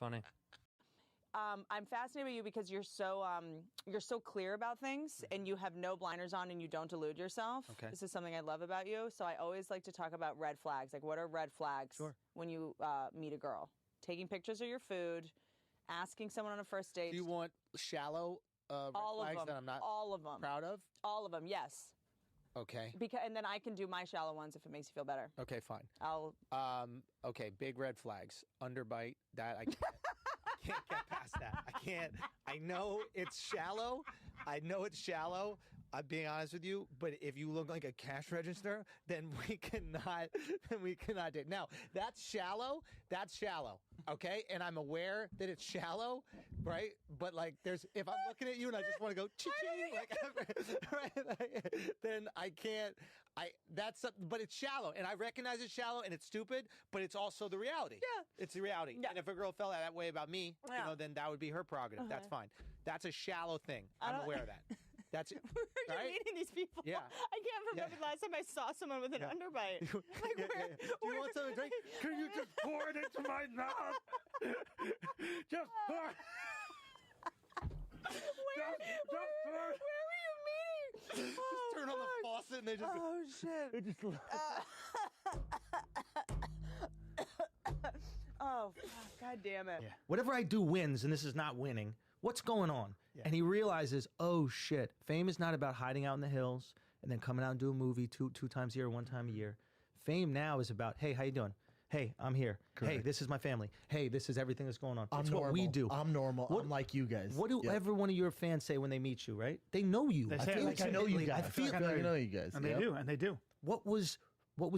funny. I'm fascinated with you because you're so clear about things and you have no blinders on and you don't delude yourself. Okay. This is something I love about you. So I always like to talk about red flags. Like, what are red flags when you meet a girl? Taking pictures of your food, asking someone on a first date. Do you want shallow red flags that I'm not proud of? All of them, yes. Okay. And then I can do my shallow ones if it makes you feel better. Okay, fine. Okay, big red flags. Underbite. That I can't. Can't get past that. I can't. I know it's shallow. I'm being honest with you, but if you look like a cash register, then we cannot do it. Now, that's shallow. Okay? And I'm aware that it's shallow, right? But like if I'm looking at you and I just want to go cha-ching, then I can't. But it's shallow, and I recognize it's shallow and it's stupid, but it's also the reality. Yeah. It's the reality. Yeah. And if a girl felt that way about me, then that would be her prerogative. That's fine. That's a shallow thing. I'm aware of that. That's it. You're meeting these people. Yeah. I can't remember the last time I saw someone with an underbite. Do you want something to drink? Can you just pour it into my mouth? Just pour it. Where were you meeting? Just turn on the faucet and they just. Oh shit! It just. Oh, fuck, God damn it. Yeah. Whatever I do wins, and this is not winning. What's going on? Yeah. And he realizes, oh shit, fame is not about hiding out in the hills and then coming out and do a movie two times a year, one time a year. Fame now is about, hey, how you doing? Hey, I'm here. Correct. Hey, this is my family. Hey, this is everything that's going on. It's what we do. I'm normal. I'm like you guys. What do every one of your fans say when they meet you, right? They know you. They say, I know you guys. I feel like I know you guys. And they do. What was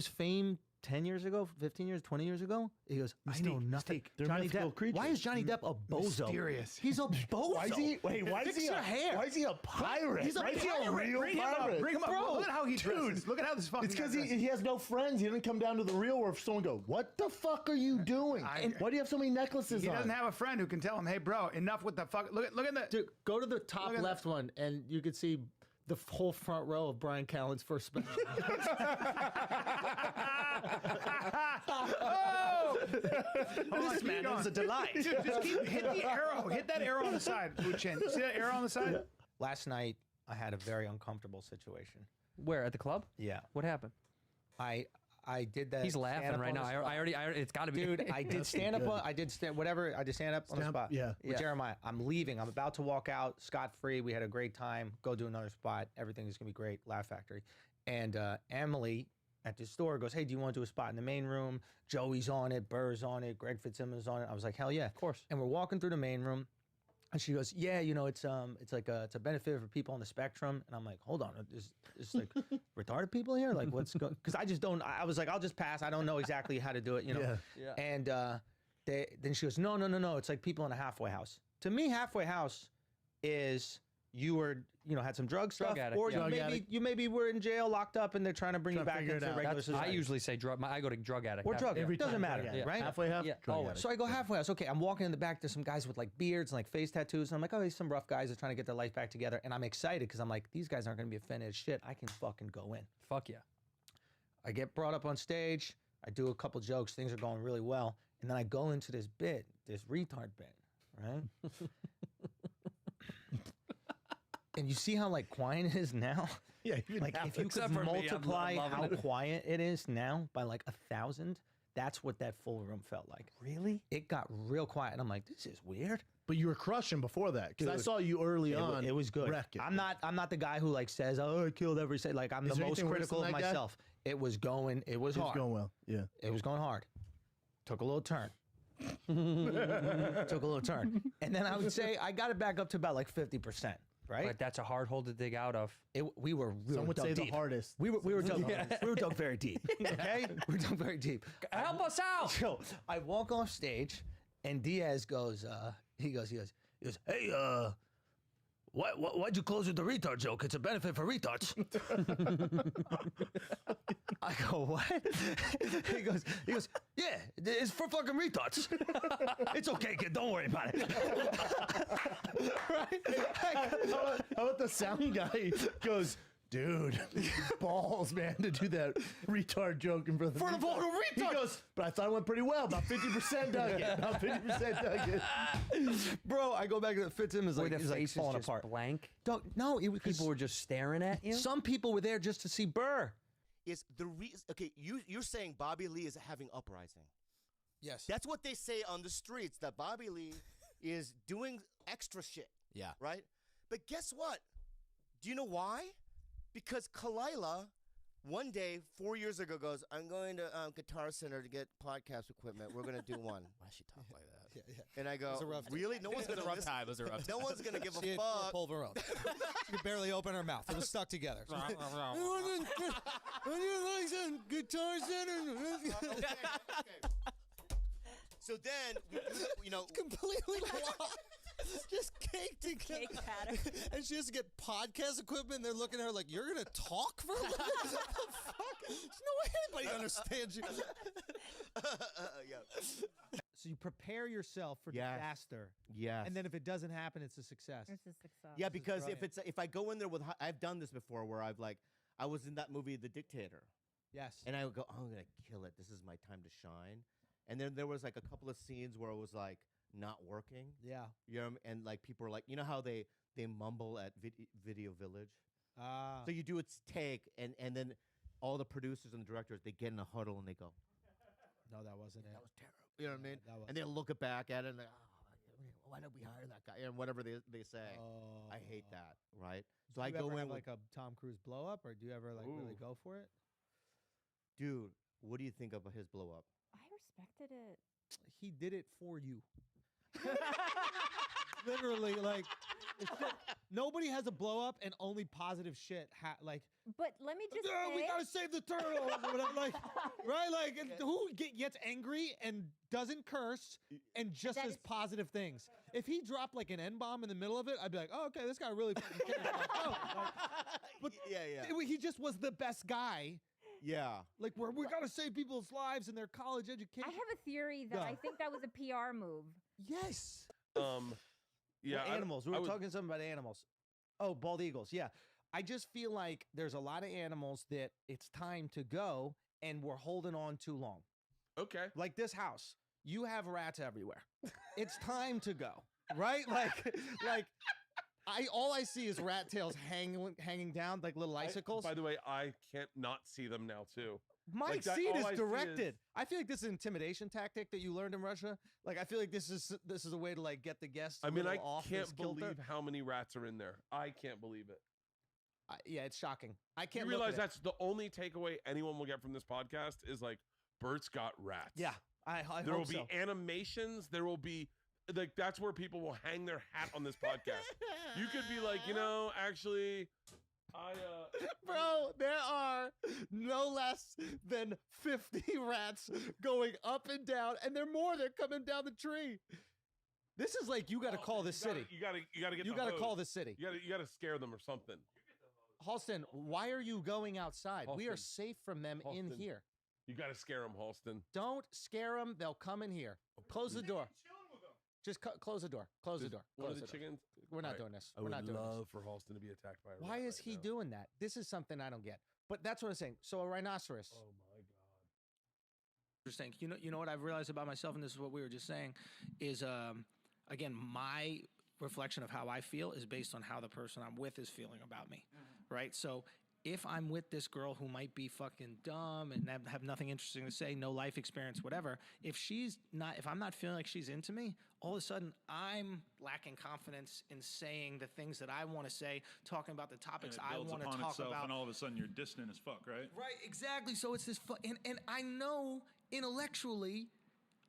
fame 10 years ago, 15 years, 20 years ago? He goes, I know nothing. Johnny Depp. Creatures. Why is Johnny Depp a bozo? Mysterious. He's a bozo. Why is he? Wait, why is he? Why is he a pirate? He's a why is he a real pirate? Bring him up. Bro, look at how he dresses. Look at how this fucking. It's because he has no friends. He didn't come down to the real world. Someone go, what the fuck are you doing? Why do you have so many necklaces He on? doesn't have a friend who can tell him, hey, bro, enough with the fuck. Look at the. Dude, go to the top left one, and you can see the whole front row of Brian Callen's first special. This man is a delight. Dude, just hit the arrow. Hit that arrow on the side, Buchin. See that arrow on the side? Last night, I had a very uncomfortable situation. Where, at the club? Yeah. What happened? I did that. He's laughing right now. I already. It's got to be. Dude, I did stand up. I did stand up on the spot. Yeah. With Jeremiah. I'm leaving. I'm about to walk out scot-free. We had a great time. Go do another spot. Everything is going to be great. Laugh Factory. And Emily at the store goes, hey, do you want to do a spot in the main room? Joey's on it. Burr's on it. Greg Fitzsimmons on it. I was like, hell yeah. Of course. And we're walking through the main room. And she goes, yeah, it's like it's a benefit for people on the spectrum. And I'm like, hold on, is like retarded people here? Like, what's going? Because I just don't. I was like, I'll just pass. I don't know exactly how to do it, Yeah. And then she goes, no, it's like people in a halfway house. To me, halfway house is you were, had some drug stuff, Drug addict, or yeah. you maybe were in jail, locked up, and they're trying to bring you back figure it into out. regular I society. usually say drug. I go to drug addict. Or drug addict. Every Doesn't time, matter, yeah. right? Halfway house. Yeah, drug always. addict. So I go halfway house. Okay, I'm walking in the back. There's some guys with like beards and like face tattoos. And I'm like, oh, these some rough guys are trying to get their life back together. And I'm excited because I'm like, these guys aren't going to be offended. Shit, I can fucking go in. Fuck yeah. I get brought up on stage. I do a couple jokes. Things are going really well. And then I go into this retard bit, right? And you see how like quiet it is now? Yeah, like if you Except could for me, I'm multiply loving how it. quiet it is now by like 1,000, that's what that full room felt like. Really? It got real quiet, and I'm like, this is weird. But you were crushing before that because I Dude, saw you early on. It was good. Wreck it. I'm not the guy who like says, oh, I killed every say. Like I'm Is the there most anything worse critical than of that guy? myself. It was going It was hard. going well. Yeah. It was going hard. Took a little turn. Took a little turn. And then I would say I got it back up to about like 50%. Right? But that's a hard hole to dig out of. We were Some would dug say deep. the hardest. We were dug we were dug very deep. Okay? We were dug very deep. Help us out! So I walk off stage and Diaz goes, he goes, hey, why'd you close with the retard joke? It's a benefit for retards. I go, what? He goes, yeah, it's for fucking retards. It's okay, kid, don't worry about it. Right? How about the sound guy goes, Dude, balls, man, to do that retard joke in front of the vulgar He retard. goes, but I thought it went pretty well. About 50% dug it. About 50% dug it. Bro, I go back to the fits him is Wait, like the he's like face is falling just apart. blank. No, it was People were just staring at you. some people were there just to see Burr. Is the reason? Okay, you're saying Bobby Lee is having uprising. Yes. That's what they say on the streets. That Bobby Lee is doing extra shit. Yeah. Right. But guess what? Do you know why? Because Kalila, one day 4 years ago, goes, "I'm going to Guitar Center to get podcast equipment. We're gonna do one." Why she talk like that? Yeah. And I go, was a rough "Really? No one's It was gonna a rough listen. time. It was a rough No time. one's gonna give She a had fuck." pulled her own. She could barely open her mouth. It was stuck together. Guitar Center. So then, you know, Completely lost. Just cake together. Cake pattern. And she has to get podcast equipment. And they're looking at her like, "You're gonna talk for a living? What the fuck? There's no way anybody understands you." yeah. So you prepare yourself for Yes. disaster, Yes. and then if it doesn't happen, it's a success. It's a success. Yeah, because brilliant. if I go in there with, I've done this before where I was in that movie, The Dictator, Yes. and I would go, "Oh, I'm gonna kill it. This is my time to shine." And then there was like a couple of scenes where it was like not working. Yeah. You know, and like people are like, you know how they mumble at Video Village. Ah. So you do its take, and then all the producers and the directors, they get in a huddle and they go, No, that wasn't it. "That was terrible." You know what I mean? That was. And they look it back at it and they're, "Oh, why did we hire that guy?" And whatever they say. Oh. I hate that, right? Do So I you go ever in have with, like a Tom Cruise blow up, or do you ever like really Ooh. go for it? dude, what do you think of his blow up? I respected it. He did it for you. Literally, like it's just- nobody has a blow up and only positive shit. Like, But let me just we say, gotta save the turtle. Or whatever, like, right? Like, and who gets angry and doesn't curse and just That says is- positive things? If he dropped like an N bomb in the middle of it, I'd be like, oh, okay, this guy really fucking cares. Like, oh, like, but yeah. he just was the best guy. Yeah. Like, we gotta save people's lives and their college education. I have a theory that Go. I think that was a PR move. Yes. Yeah, I- animals. We I were would- talking something about animals. Oh, bald eagles. Yeah. I just feel like there's a lot of animals that it's time to go and we're holding on too long. Okay. Like this house. You have rats everywhere. It's time to go. Right? Like all I see is rat tails hanging down like little icicles. By the way, I can't not see them now too. My Like that- seat all is I see directed. is- I feel like this is an intimidation tactic that you learned in Russia. Like I feel like this is a way to like get the guests. I mean, a I little off can't his kilter. believe how many rats are in there. I can't believe it. Yeah, it's shocking. I You can't realize look at it. that's the only takeaway anyone will get from this podcast is like, Bert's got rats. Yeah, I There will hope be so. animations. There will be like that's where people will hang their hat on this podcast. You could be like, actually, Bro, there are no less than 50 rats going up and down, and there are more. They're coming down the tree. This is like you got to call this city. You gotta get. You the got to hose. call this city. You gotta scare them or something. Halston, why are you going outside? We are Halston. safe from them in Halston. here. You gotta scare them, Halston. Don't scare them. They'll come in here. Close the door. Just close the door. Close the door. One Close of the the door. chickens. We're not Alright. doing this. I We're would not doing love this. for Halston to be attacked by a Why rat is right he now. doing that? This is something I don't get. But that's what I'm saying. So a rhinoceros. Oh my god. Interesting. You know what I've realized about myself, and this is what we were just saying, is again, my reflection of how I feel is based on how the person I'm with is feeling about me, right? So if I'm with this girl who might be fucking dumb and have nothing interesting to say, no life experience, whatever, if I'm not feeling like she's into me, all of a sudden I'm lacking confidence in saying the things that I want to say, talking about the topics And it I builds want to upon talk itself, about. and all of a sudden you're distant as fuck, right? Right, exactly. So it's this, and I know intellectually,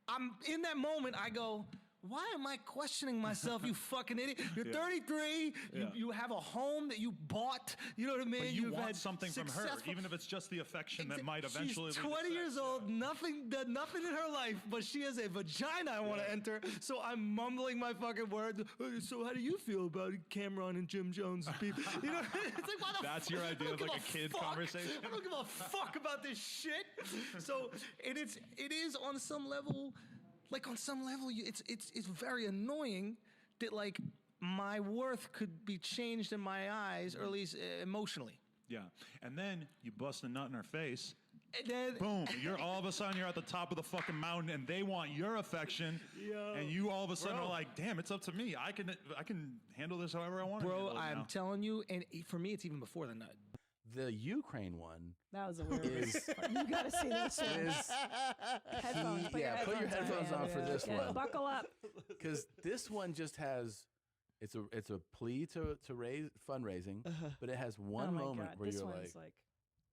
I'm in that moment. I go, why am I questioning myself? You fucking idiot! You're 33. Yeah. You have a home that you bought. You know what I mean? But you You've want had something from her, successful- even if it's just the affection that might She's eventually lead to 20 sex. years old, nothing in her life, but she has a vagina I want to enter. So I'm mumbling my fucking words. So how do you feel about Cameron and Jim Jones? People, you know, it's like, why the That's your fuck? I idea don't of give like a kid fuck. conversation? I don't give a fuck about this shit. So it is on some level, like on some level, it's very annoying that like my worth could be changed in my eyes, or at least emotionally. Yeah. And then you bust a nut in her face. And then, boom, you're all of a sudden you're at the top of the fucking mountain and they want your affection. And you all of a sudden are like, damn, it's up to me. I can handle this however I want. Bro, I'm telling you, and for me, it's even before the nut. The Ukraine one. That was a weird is, You gotta see this one. Headphones. Put your put your headphones on for this one. Buckle up. Because this one just has, it's a plea to raise fundraising, but it has one moment where you're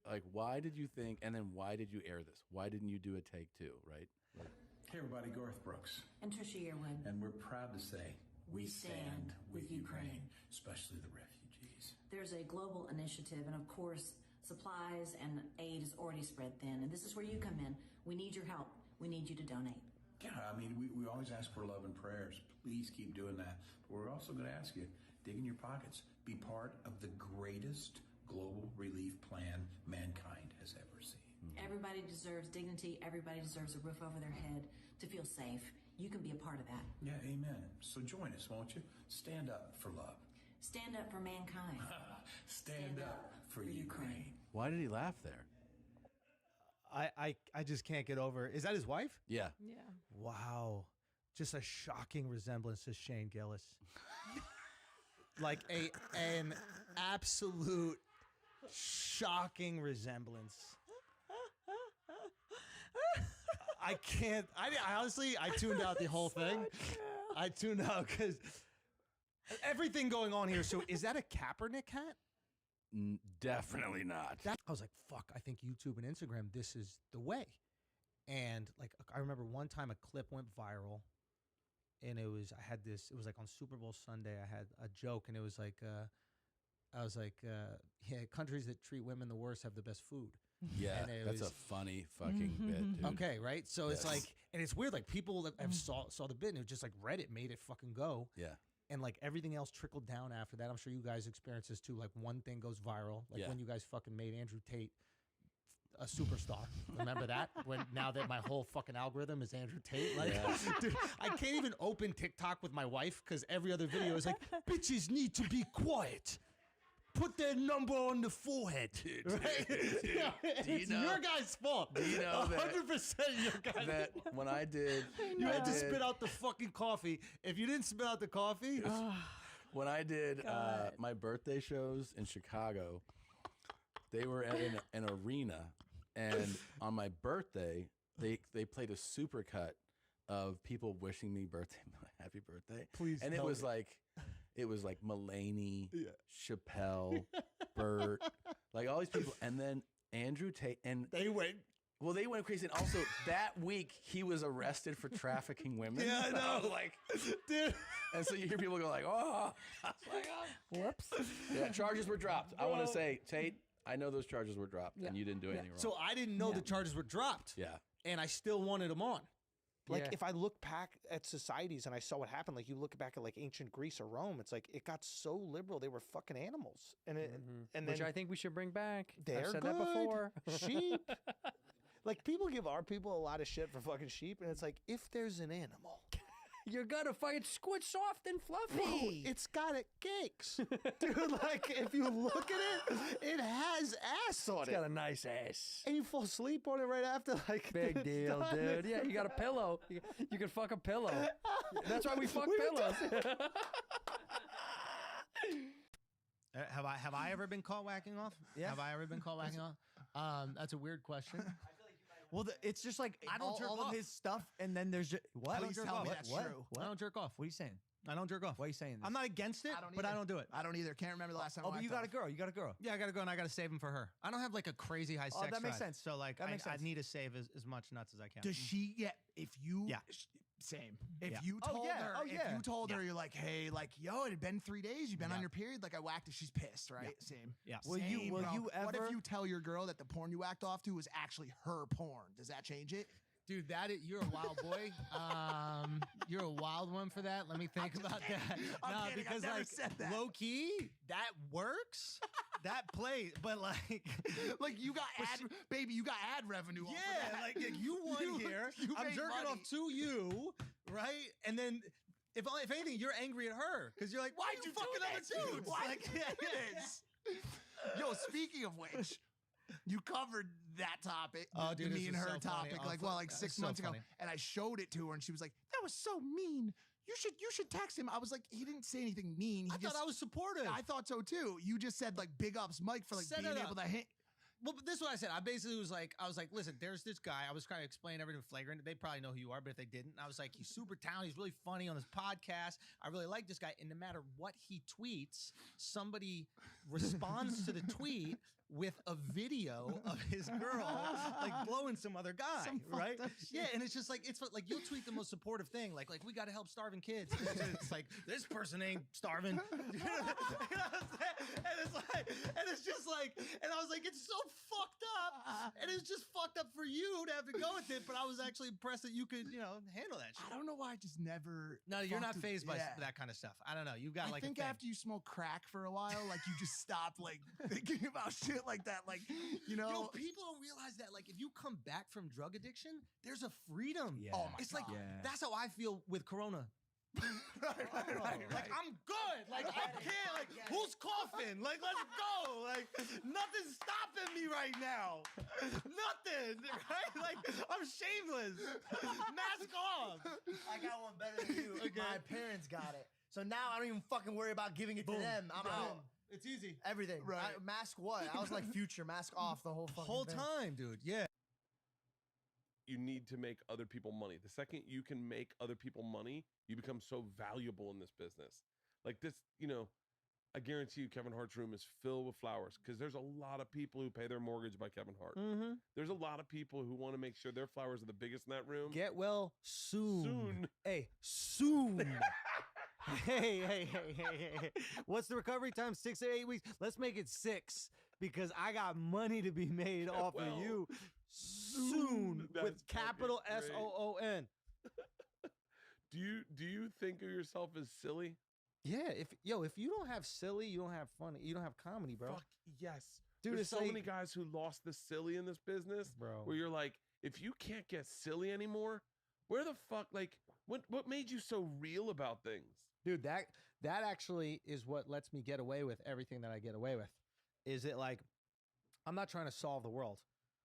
like, why did you think, and then why did you air this? Why didn't you do a take two, right? Hey everybody, Garth Brooks. And Trisha Yearwood. And we're proud to say we stand with Ukraine, especially the refugees. There's a global initiative, and of course, supplies and aid is already spread thin. And this is where you come in. We need your help. We need you to donate. Yeah, I mean, we always ask for love and prayers. Please keep doing that. But we're also going to ask you, dig in your pockets. Be part of the greatest global relief plan mankind has ever seen. Everybody deserves dignity. Everybody deserves a roof over their head to feel safe. You can be a part of that. Yeah, amen. So join us, won't you? Stand up for love. Stand up for mankind. Stand up for Ukraine. Why did he laugh there? I just can't get over. Is that his wife? Yeah. Yeah. Wow. Just a shocking resemblance to Shane Gillis. Like an absolute shocking resemblance. I can't. I honestly, I tuned out the whole thing. I tuned out because everything going on here. So is that a Kaepernick hat? Definitely not. I was like, fuck, I think YouTube and Instagram, this is the way. And like, I remember one time a clip went viral and it was like on Super Bowl Sunday, I had a joke and it was like, I was like, yeah, countries that treat women the worst have the best food. Yeah, that's a funny fucking bit, dude. Okay, right? So it's like, and it's weird, like people that have saw the bit and it was just like Reddit made it fucking go. Yeah. And like everything else trickled down after that. I'm sure you guys experience this too. Like one thing goes viral. Like when you guys fucking made Andrew Tate a superstar. Remember that? Now that my whole fucking algorithm is Andrew Tate. Like, dude, I can't even open TikTok with my wife because every other video is like, bitches need to be quiet. Put their number on the forehead. Dude, right? It's your guys' fault. Do you know 100% your guys' that fault. when I did... You had to spit out the fucking coffee. If you didn't spit out the coffee... When I did my birthday shows in Chicago, they were at an arena, and on my birthday, they played a supercut of people wishing me happy birthday. Please, and it was like Mulaney, Chappelle, Burt, like all these people, and then Andrew Tate, and they went. Well, they went crazy, and also that week he was arrested for trafficking women. Yeah, I know. I was like, dude. And so you hear people go like, oh, I was like, oh. Whoops. Yeah, charges were dropped. I want to say, Tate, I know those charges were dropped, and you didn't do anything wrong. So I didn't know the charges were dropped. Yeah. And I still wanted them on. Like if I look back at societies and I saw what happened, like you look back at like ancient Greece or Rome, it's like it got so liberal they were fucking animals, and which I think we should bring back. They're I've said good. that before. Sheep. Like people give our people a lot of shit for fucking sheep, and it's like if there's an animal, you're gonna fucking squid soft and fluffy. Bro, it's got cakes, dude. Like if you look at it, it has ass on it. It's got a nice ass. And you fall asleep on it right after. Like big deal, done. dude. Yeah, you got a pillow. You can fuck a pillow. That's why we fuck pillows. Have I ever been caught whacking off? Yeah. Have I ever been caught whacking off? That's a weird question. Well, it's just like I don't jerk all off. of his stuff, and then there's just what? Please tell me that's true. What? I don't jerk off. What are you saying? I don't jerk off. Why are you saying this? I'm not against it, but I don't do it. I don't either. Can't remember the last time. Oh, but you got a girl. You got a girl. Yeah, I got to go, and I got to save him for her. I don't have like a crazy high sex that makes drive, sense. So like, That makes I sense. need to save as much nuts as I can. Does she? Yeah. If you. Yeah. Same. Yeah. If you told her, if you told her, Yeah. you're like, hey, like, yo, it had been 3 days. You've been Yeah. on your period. Like, I whacked her. She's pissed, right? Yeah. Same. Yeah. Will you Bro. What if you tell your girl that the porn you whacked off to was actually her porn? Does that change it? Dude, you're a wild boy. You're a wild one for that. Let me think about that. I'm kidding. Because I've never like said that. low key, that works. That plays, but like you got baby, you got ad revenue. Yeah, off of that. like you won here. You I'm made jerking money. off to you, right? And then if anything, you're angry at her because you're like, why Why'd you you do fucking that, other dude? dudes? Why Like, did you do this? Yo, speaking of which, you covered that topic, Oh, the dude, this me and was her so funny. topic, Oh, like fuck, 6 so months ago, funny. and I showed it to her, and she was like, "That was so mean. You should text him." I was like, he didn't say anything mean. I thought I was supportive. I thought so too. You just said like big ups, Mike, for like Set being it able up. to hit. Well, but this is what I said. I basically was like, listen, there's this guy. I was trying to explain everything flagrant. They probably know who you are, but if they didn't, I was like, he's super talented. He's really funny on his podcast. I really like this guy. And no matter what he tweets, somebody responds to the tweet with a video of his girl like blowing some other guy, right? Yeah, and it's just like you'll tweet the most supportive thing, like we got to help starving kids. And it's like this person ain't starving. You know what I'm saying? And it's just like, and I was like, it's so fucked up, and it's just fucked up for you to have to go with it. But I was actually impressed that you could, handle that shit. I don't know why I just never. No, you're not fucked with- phased by yeah. that kind of stuff. I don't know. You've got I like think a thing. after you smoke crack for a while, like you just stop like thinking about shit like that. Like, Yo, people don't realize that. Like, if you come back from drug addiction, there's a freedom. Yeah. Oh my It's like God. that's how I feel with Corona. Like I'm good. Like I can't. Like who's coughing? Like let's go. Like nothing's stopping me right now. Nothing. Right? Like I'm shameless. Mask off. I got one better than you. Okay. My parents got it. So now I don't even fucking worry about giving it to them. I'm out. It's easy. Everything. Right. Mask what? I was like Future, mask off the whole fucking Whole thing. time, dude. Yeah. You need to make other people money. The second you can make other people money, you become so valuable in this business. Like this, I guarantee you Kevin Hart's room is filled with flowers because there's a lot of people who pay their mortgage by Kevin Hart. Mm-hmm. There's a lot of people who want to make sure their flowers are the biggest in that room. Get well soon. Soon. Hey, soon. Hey. What's the recovery time? 6 to 8 weeks. Let's make it 6 because I got money to be made off of you soon That's with capital fucking great. SOON. Do you think of yourself as silly? Yeah, if you don't have silly, you don't have funny, you don't have comedy, bro. Fuck yes. Dude, There's it's so like- many guys who lost the silly in this business, Bro. where you're like, if you can't get silly anymore, where the fuck, like, what made you so real about things? Dude, that actually is what lets me get away with everything that I get away with. Is it like I'm not trying to solve the world.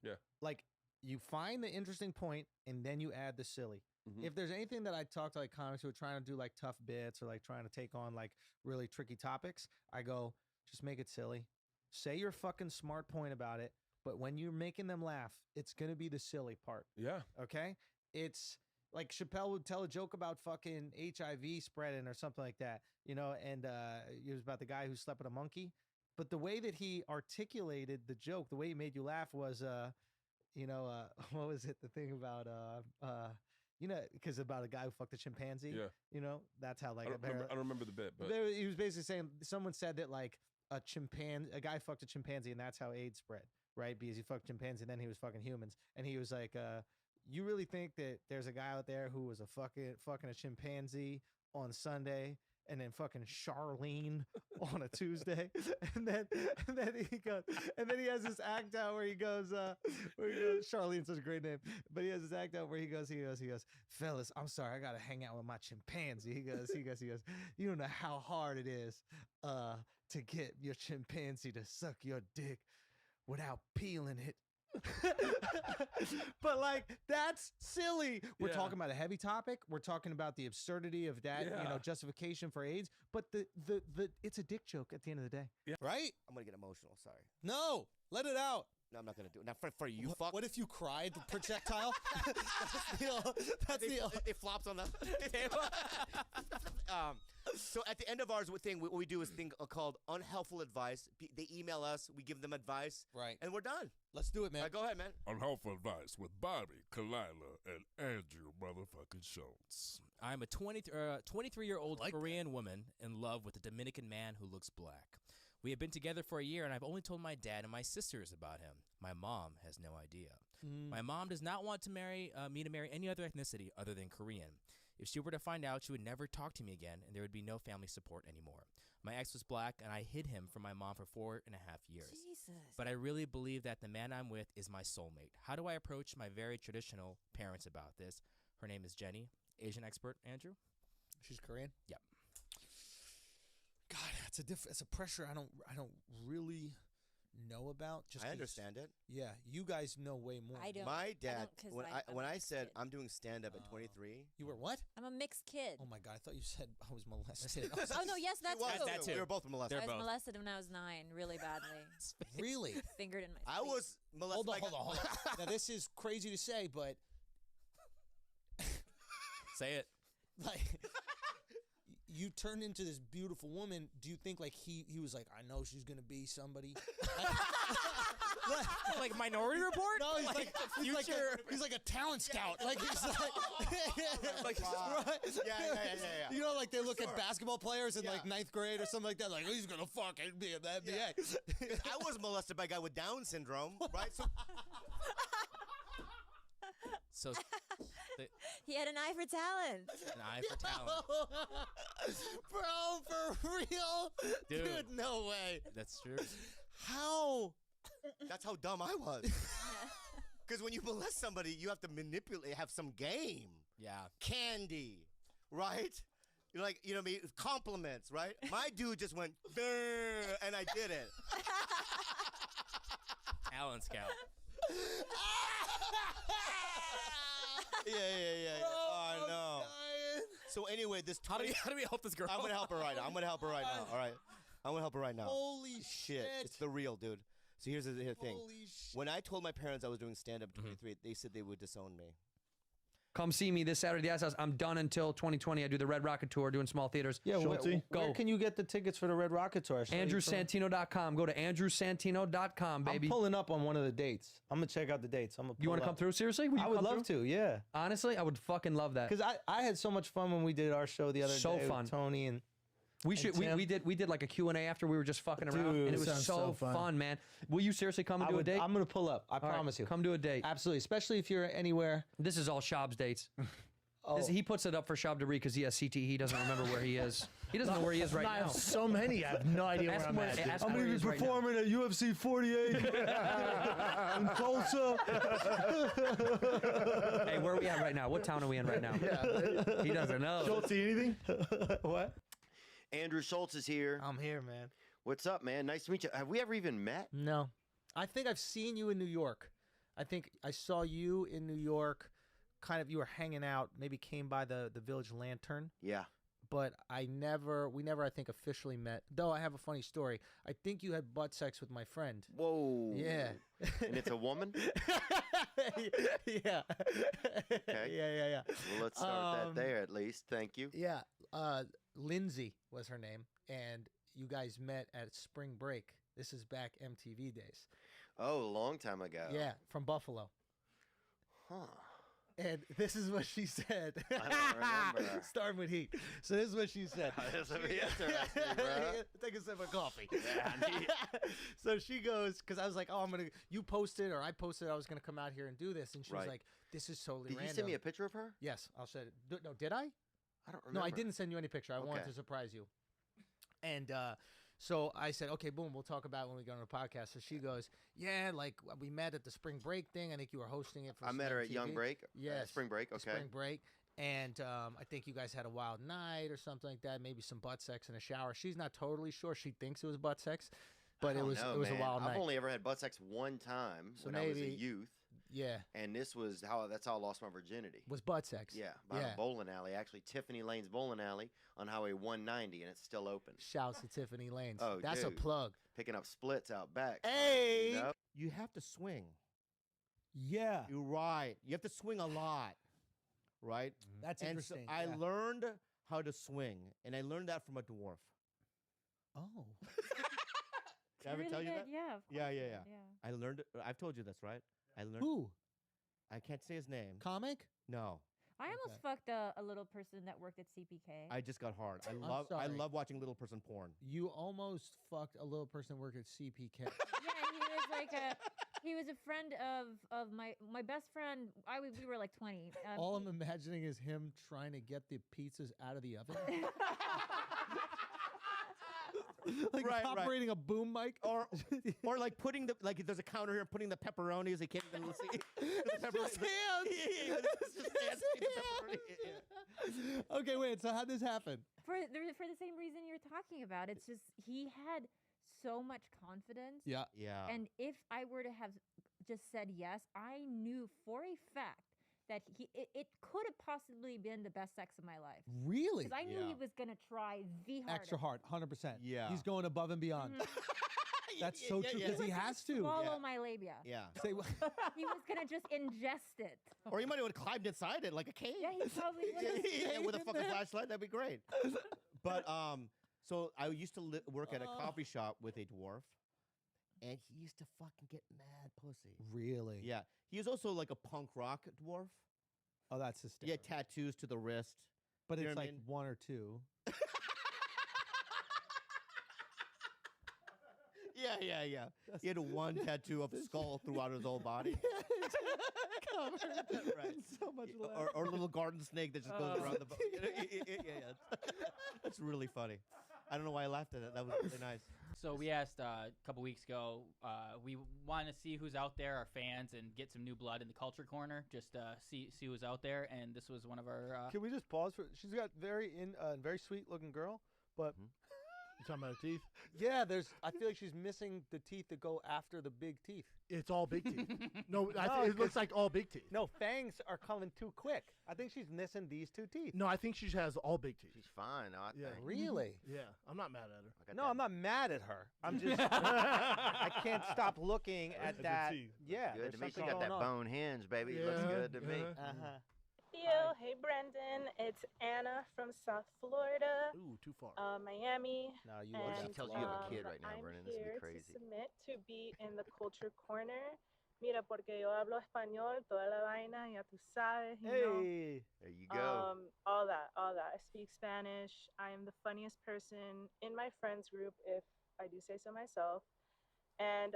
Yeah. Like you find the interesting point and then you add the silly. Mhm. If there's anything that I talk to like comics who are trying to do like tough bits or like trying to take on like really tricky topics, I go, just make it silly. Say your fucking smart point about it, but when you're making them laugh, it's gonna be the silly part. Yeah. Okay? It's like Chappelle would tell a joke about fucking HIV spreading or something like that, and it was about the guy who slept with a monkey. But the way that he articulated the joke, the way he made you laugh was, what was it? The thing about, because about a guy who fucked a chimpanzee. Yeah. That's how like I don't remember the bit, but he was basically saying someone said that like a guy fucked a chimpanzee and that's how AIDS spread, right? Because he fucked chimpanzee and then he was fucking humans, and he was like, you really think that there's a guy out there who was a fucking a chimpanzee on Sunday and then fucking Charlene on a Tuesday, and then he goes, and then he has this act out where he goes, Charlene's such a great name, but he has this act out where he goes, fellas, I'm sorry, I gotta hang out with my chimpanzee. He goes, you don't know how hard it is, to get your chimpanzee to suck your dick without peeling it. But like that's silly. We're Yeah. talking about a heavy topic. We're talking about the absurdity of that, Yeah. justification for AIDS. But the it's a dick joke at the end of the day. Yeah. Right? I'm gonna get emotional. Sorry. No, let it out. No, I'm not gonna do it. Now for you, fuck. What if you cried the projectile? It flops on the table. So at the end of ours, what we do is thing called unhelpful advice. They email us, we give them advice, Right. and we're done. Let's do it, man. All right, go ahead, man. Unhelpful advice with Bobby, Kalila, and Andrew motherfucking Schulz. I'm a 23-year-old Korean woman in love with a Dominican man who looks black. We have been together for a year, and I've only told my dad and my sisters about him. My mom has no idea. My mom does not want to marry me to marry any other ethnicity other than Korean. If she were to find out, she would never talk to me again, and there would be no family support anymore. My ex was black, and I hid him from my mom for 4.5 years. Jesus. But I really believe that the man I'm with is my soulmate. How do I approach my very traditional parents about this? Her name is Jenny. Asian expert, Andrew? She's Korean? Yep. God, it's a pressure I don't really know about. Just I 'cause- understand it. Yeah, you guys know way more. I don't. My dad, don't 'cause when I'm I a said kid. I'm doing stand up at 23, You were what? I'm a mixed kid. Oh my god, I thought you said I was molested. I was Oh no, yes, that's was true. that too. We were both molested. I was molested when I was 9, really badly. Really? Fingered in my. I sleep. was molested. Hold on. Now this is crazy to say, but Say it. like you turned into this beautiful woman. Do you think like he was like, I know she's gonna be somebody? Like Minority Report? No, he's like future. he's like a talent scout. Like he's like, right? Yeah. You know, like they look at basketball players in like 9th grade or something like that. Like, he's gonna fucking be in the NBA. I was molested by a guy with Down syndrome, right? So He had an eye for talent. an eye for talent. Bro, for real? Dude. No way. That's true. How? That's how dumb I was. Because when you molest somebody, you have to manipulate, have some game. Yeah. Candy, right? You're like, you know what I mean? Compliments, right? My dude just went, "Durr," and I did it. Talent scout. Yeah. Oh, no. So anyway, this How do we help this girl? I'm gonna help her right now. All right. I'm gonna help her right now. Holy shit! It's the real, dude. So here's the thing. Holy shit. When I told my parents I was doing stand up 23, they said they would disown me. Come see me this Saturday at the Ice House. I'm done until 2020. I do the Red Rocket Tour, doing small theaters. Yeah, Schultzy. where can you get the tickets for the Red Rocket Tour? AndrewSantino.com. Go to AndrewSantino.com, baby. I'm pulling up on one of the dates. I'm gonna check out the dates. You want to come through? Seriously? I would love to. Yeah. Honestly, I would fucking love that. Because I had so much fun when we did our show the other day. So fun. With Tony and we should Tim. we did like a Q&A after we were just fucking around, Dude, and it was sounds so fun, man. Will you seriously come and do a date? I'm gonna pull up. I All right, promise you. Come do a date. Absolutely, especially if you're anywhere. This is all Shab's dates. Oh. He puts it up for Shab to read because he has CT. He doesn't remember where he is. He doesn't know where he is right I now. have so many. I have no idea where I'm at. Ask I'm him where he is right now. at UFC 48 in Tulsa. Hey, where are we at right now? What town are we in right now? Yeah. He doesn't know. Schultz, anything? What? Andrew Schulz is here. I'm here, man. What's up, man? Nice to meet you. Have we ever even met? No. I think I've seen you in New York. I think I saw you in New York. Kind of, you were hanging out. Maybe came by the Village Lantern. Yeah. But we never, I think, officially met. Though I have a funny story. I think you had butt sex with my friend. Whoa. Yeah. And it's a woman? Yeah. Okay. Yeah. Well, let's start that there at least. Thank you. Yeah. Lindsay was her name. And you guys met at spring break. This is back MTV days. Oh, a long time ago. Yeah, from Buffalo. Huh. And this is what she said. I don't remember. Starting with heat. So this is what she said. This will be interesting, bro. Take a sip of coffee. Yeah, So she goes, because I was like, oh, you posted or I posted I was going to come out here and do this. And she was Right. like, this is totally Did random. you send me a picture of her? Yes, I'll send it. No, did I? I don't remember. No, I didn't send you any picture. I wanted Okay. to surprise you. And so I said, okay, boom, we'll talk about it when we go on the podcast. So she goes, yeah, like we met at the spring break thing. I think you were hosting it for I met her at MTV. Young Break. Yes. Spring Break. Okay. Spring break. And I think you guys had a wild night or something like that. Maybe some butt sex in a shower. She's not totally sure. She thinks it was butt sex, but I it don't was know, it was man. a wild night. I've only ever had butt sex one time So when I was a maybe- youth. Yeah. And this was that's how I lost my virginity. Was butt sex. Yeah, by a bowling alley. Actually, Tiffany Lane's bowling alley on Highway 190, and it's still open. Shouts to Tiffany Lanes. Oh, That's a dude. plug. Picking up splits out back. Hey! Yep. You have to swing. Yeah. You're right. You have to swing a lot, right? That's and interesting. So I yeah. learned how to swing, and I learned that from a dwarf. Oh. Did I ever tell you that? Yeah. Of Yeah. course. I learned it. I've told you this, right? I learned. Who? I can't say his name. Comic? No. I almost fucked a little person that worked at CPK. I just got hard. I I'm love. I sorry. love watching little person porn. You almost fucked a little person that worked at CPK. Yeah, and he was a friend of my best friend. We were like 20. All I'm imagining is him trying to get the pizzas out of the oven. Like Right, right. operating a boom mic. Or like putting the there's a counter here putting the pepperonis. They can't even see. It's just hands. It's just hands eating the pepperoni. Okay, wait. So how'd this happen? for the same reason you're talking about. It's just he had so much confidence. Yeah. Yeah. And if I were to have just said yes, I knew for a fact that it could have possibly been the best sex of my life. Really? Because I knew he was gonna try the hardest. Extra hard, 100%. Yeah. He's going above and beyond. That's so true because he has to. Swallow my labia. Yeah. Say what? He was gonna just ingest it. Or he might have climbed inside it like a cave. Yeah, he probably would have. Yeah, with a fucking flashlight, that'd be great. But so I used to work at a coffee shop with a dwarf, and he used to fucking get mad pussy. Really? Yeah. He was also like a punk rock dwarf. Oh, that's He hysterical. had tattoos to the wrist. But You know it's what I like mean? one or two. Yeah. He had one tattoo of a skull throughout his whole body. Right. So much Or a little garden snake that just goes around the boat. Yeah. That's really funny. I don't know why I laughed at that. That was really nice. So we asked a couple weeks ago, we want to see who's out there, our fans, and get some new blood in the culture corner. Just see who's out there, and this was one of our. Can we just pause for? She's got very sweet looking girl, but You talking about her teeth? yeah, I feel like she's missing the teeth that go after the big teeth. It's all big teeth. No, No, it looks like all big teeth. No, fangs are coming too quick. I think she's missing these two teeth. No, I think she has all big teeth. She's fine, I think. Really? Yeah, I'm not mad at her. No, I'm not mad at her. I'm just I can't stop looking at that. Yeah, Good there's to me. She something got that going on. bone hinge, baby. It looks good to me. Yo, hey Brendan, it's Anna from South Florida. Ooh, too far. Miami. No, you and, she tells you have a kid right now, I'm Brennan. This here would be crazy. to submit to be in the culture corner. Mira, porque yo hablo español, toda la vaina, ya tú sabes, you know. Hey, there you go. All that. I speak Spanish. I am the funniest person in my friends group, if I do say so myself. And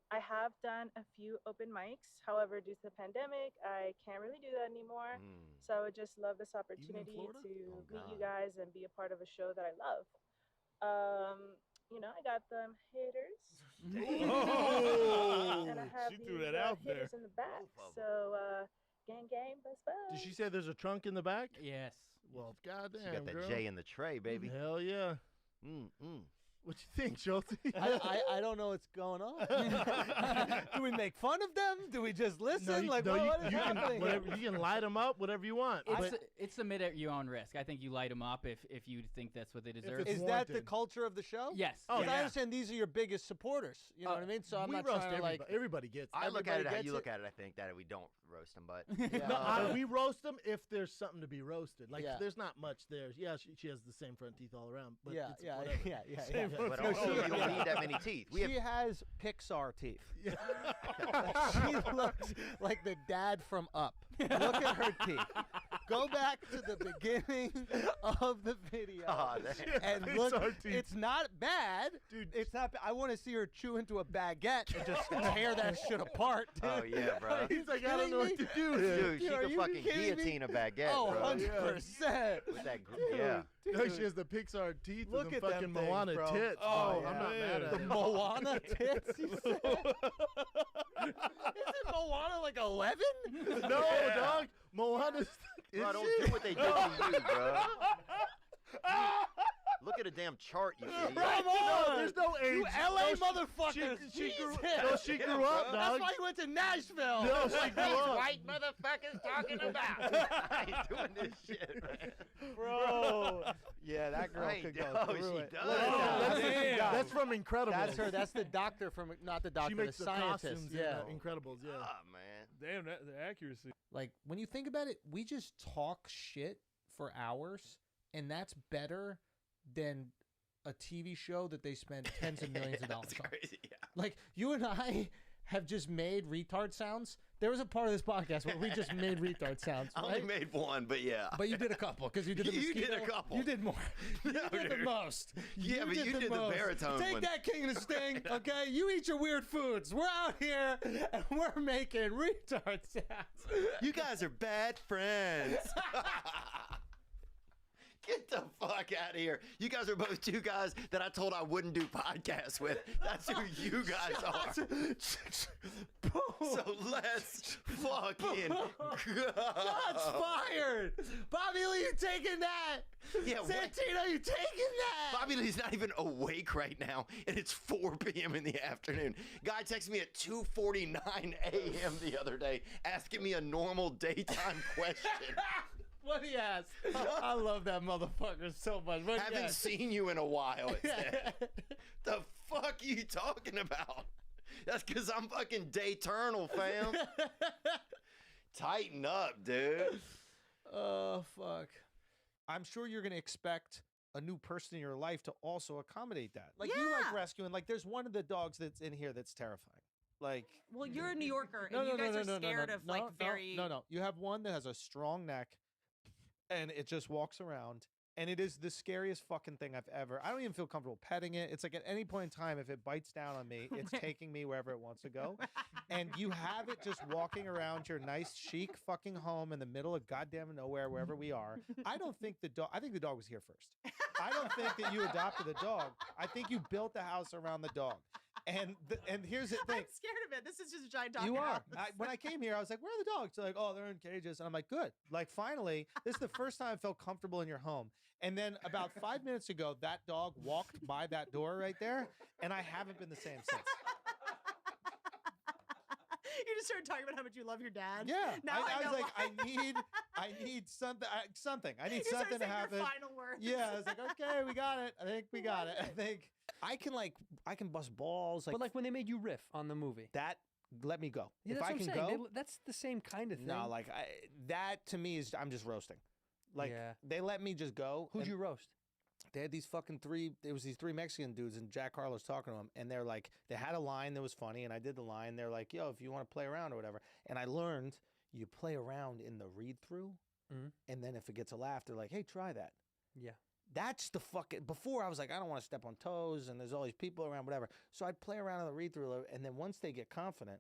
I have done a few open mics. However, due to the pandemic, I can't really do that anymore. So I would just love this opportunity to meet you guys and be a part of a show that I love. You know, I got them haters. Oh, and I have she threw these, that out there. hitters in the back. So, gang, buzz, buzz. Did she say there's a trunk in the back? Yes. Well, goddamn, She got that girl. J in the tray, baby. Hell yeah. What you think, Schultz? I don't know what's going on. Do we make fun of them? Do we just listen? No, what is you can happening? you can light them up, whatever you want. It's submit at your own risk. I think you light them up if you think that's what they deserve. Is that the culture of the show? Yes. Oh, Yeah. I understand these are your biggest supporters. You know what I mean? So I'm we not roast trying to like. everybody gets. I look at it how gets you it. look at it. I think that we don't roast them, but No, we roast them if there's something to be roasted. Like Yeah. there's not much there. Yeah, she has the same front teeth all around. But Yeah, it's yeah, whatever. yeah. Same front But teeth. also, you don't need that many teeth. She has Pixar teeth. She looks like the dad from Up. Look at her teeth. Go back to the beginning of the video and look. It's not bad, dude. It's not. I want to see her chew into a baguette and just tear that shit apart. Dude. Oh yeah, bro. He's like, I don't know what to do. Dude, she are could you fucking kidding me? guillotine a baguette, Oh, bro. 100%. With that, yeah. No, she has the Pixar teeth Look and at the fucking them things, Moana bro. tits. Oh, I'm not mad at the it. Moana tits. You said? Isn't Moana like 11? No, dog. Moana's. Bro, don't do what they did to you, bro. Look at a damn chart, you idiot. Come on! No, there's no age. You LA No, motherfuckers! she grew up, That's dog. why you went to Nashville! No, she grew These up. white motherfuckers talking about! I ain't doing this shit, man. Bro! Yeah, that girl could go Oh, through she it. does. That's from Incredibles. That's her. That's the doctor from, not the doctor, She makes the the scientist. costumes Yeah. in Incredibles, yeah. Oh, man. Damn, the accuracy. Like, when you think about it, we just talk shit for hours, and that's better than a TV show that they spend tens of millions of dollars on. Crazy, yeah. Like, you and I have just made retard sounds. There was a part of this podcast where we just made retard sounds, I right? only made one, but yeah. But you did a couple, because you did the You did mosquito. a couple. You did more. You did the dude. most. Yeah, but you did the most. baritone Take one. that, King of the Sting, okay? You eat your weird foods. We're out here, and we're making retard sounds. You guys are bad friends. Get the fuck out of here. You guys are both two guys that I told I wouldn't do podcasts with. That's who you guys are. So let's fucking go. Shots fired. Bobby Lee, you taking that? Yeah, Santino, you taking that? Bobby Lee's not even awake right now, and it's 4 p.m. in the afternoon. Guy texted me at 2:49 a.m. the other day, asking me a normal daytime question. What he asked? I love that motherfucker so much. What Haven't seen you in a while. It said. The fuck are you talking about? That's because I'm fucking Dayturnal, fam. Tighten up, dude. Oh, fuck. I'm sure you're going to expect a new person in your life to also accommodate that. Like, you like rescuing. Like, there's one of the dogs that's in here that's terrifying. Like, Well, you're a New Yorker, and you guys are scared of like very. No. You have one that has a strong neck, and it just walks around. And it is the scariest fucking thing I've ever. I don't even feel comfortable petting it. It's like at any point in time, if it bites down on me, it's taking me wherever it wants to go. And you have it just walking around your nice, chic fucking home in the middle of goddamn nowhere, wherever we are. I don't think the dog. I think the dog was here first. I don't think that you adopted the dog. I think you built the house around the dog. And here's the thing. I'm scared of it. This is just a giant dog. You are. house. When I came here, I was like, where are the dogs? They're like, oh, they're in cages. And I'm like, good. Like, finally, this is the first time I felt comfortable in your home. And then about 5 minutes ago, that dog walked by that door right there, and I haven't been the same since. You just started talking about how much you love your dad. Yeah. Now I know was like, why. I need something. I need You started something to saying your happen. final words. Yeah. I was like, okay, we got it. I think we got it. I think I can bust balls. Like, But like when they made you riff on the movie. that, let me go. Yeah, if that's I what can I'm saying. go. That's the same kind of thing. No, like that to me is I'm just roasting. Like Yeah. they let me just go. Who'd and you roast? They had these fucking there was these three Mexican dudes, and Jack Harlow's talking to them, and they're like, they had a line that was funny, and I did the line. They're like, yo, if you want to play around or whatever. And I learned you play around in the read through, and then if it gets a laugh, they're like, hey, try that. Yeah. That's the fucking. Before I was like, I don't want to step on toes, and there's all these people around, whatever. So I'd play around in the read through, and then once they get confident,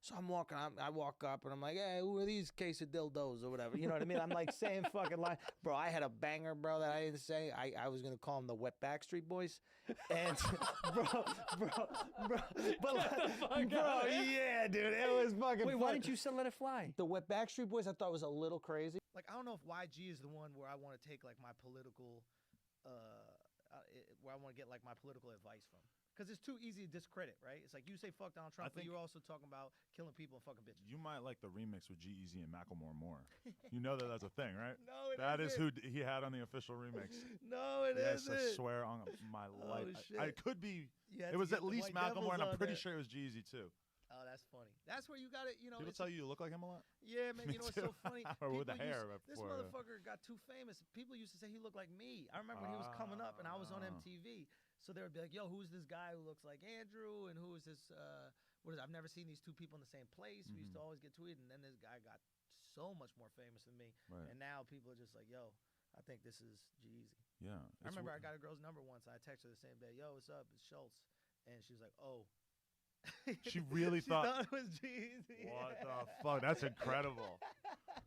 so I'm walking, I walk up, and I'm like, hey, who are these quesadillos or whatever? You know what I mean? I'm like saying fucking line. Bro, I had a banger, bro, that I didn't say. I was going to call them the Wet Backstreet Boys. And, bro. But like, bro, yeah, dude, it was fucking Wait, fun. why didn't you let it fly? The Wet Backstreet Boys I thought was a little crazy. Like, I don't know if YG is the one where I want to take, like, my political, where I want to get, like, my political advice from. Because it's too easy to discredit, right? It's like you say fuck Donald Trump, but you're also talking about killing people and fucking bitches. You might like the remix with G-Eazy and Macklemore more. You know that's a thing, right? No, it That is isn't. who he had on the official remix. No, it yes, isn't. I swear on my life. shit. I could be. You had It to was get at the least White Macklemore, and Devils I'm on pretty there. sure it was G-Eazy too. Oh, that's funny. That's where you got it. You know, People it's- tell you look like him a lot? Yeah, man. Me You know what's so too. funny? Or with the People hair This before, yeah. motherfucker got too famous. People used to say he looked like me. I remember when he was coming up, and I was on MTV. So they would be like, "Yo, who's this guy who looks like Andrew? And who is this? What is? I've never seen these two people in the same place." We used to always get tweeted, and then this guy got so much more famous than me. Right. And now people are just like, "Yo, I think this is G-Eazy." Yeah, I it's remember weird. I got a girl's number once. And I texted her the same day. "Yo, what's up? It's Schulz," and she was like, "Oh." She really thought it was G-Eazy. What the fuck? That's incredible.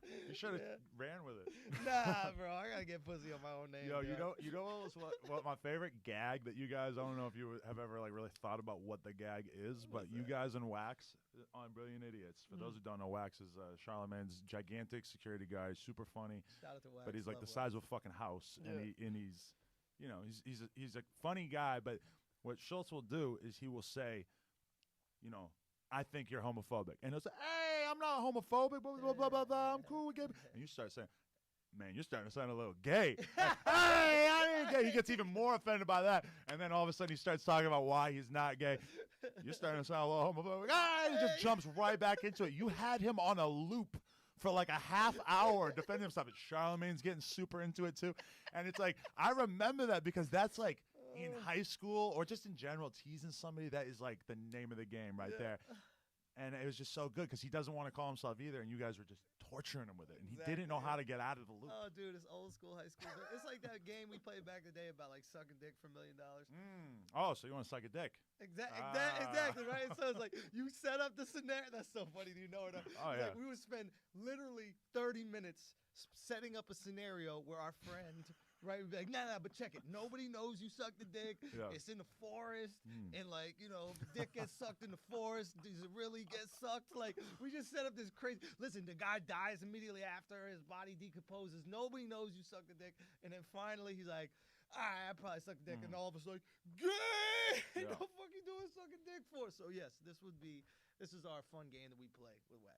You should have ran with it. Nah, bro, I gotta get pussy on my own name. Yo, bro. you know what my favorite gag that you guys, I don't know if you have ever like really thought about what the gag is, but you guys in Wax on Brilliant Idiots. For those who don't know, Wax is Charlemagne's gigantic security guy, super funny. Shout out to Wax, But he's like love the size of a fucking house, and he's you know he's a funny guy. But what Schulz will do is he will say, you know, I think you're homophobic. And he'll say, hey, I'm not homophobic, blah, blah, blah, blah, blah. I'm cool with gay. And you start saying, man, you're starting to sound a little gay. Like, hey, I ain't gay. He gets even more offended by that. And then all of a sudden he starts talking about why he's not gay. You're starting to sound a little homophobic. Ah, he just jumps right back into it. You had him on a loop for like a half hour defending himself. And Charlemagne's getting super into it too. And it's like, I remember that because that's like, in high school or just in general, teasing somebody, that is like the name of the game right there. And it was just so good because he doesn't want to call himself either, and you guys were just torturing him with it, and he didn't know how to get out of the loop. Oh, dude, it's old school high school. It's like that game we played back in the day about like sucking dick for $1 million. Oh, so you want to suck a dick? Exactly, right? So it's like you set up the scenario. That's so funny. Do you know it? Oh, It's yeah. Like we would spend literally 30 minutes setting up a scenario where our friend right? We'd be like, nah, but check it. Nobody knows you sucked the dick. Yeah. It's in the forest, and like, you know, the dick gets sucked in the forest. Does it really get sucked? Like, we just set up this crazy. Listen, the guy dies immediately after his body decomposes. Nobody knows you sucked the dick, and then finally he's like, all right, I probably sucked the dick, and all of us like, gay. Yeah. The fuck you doing sucking dick for? So yes, this is our fun game that we play with Wes.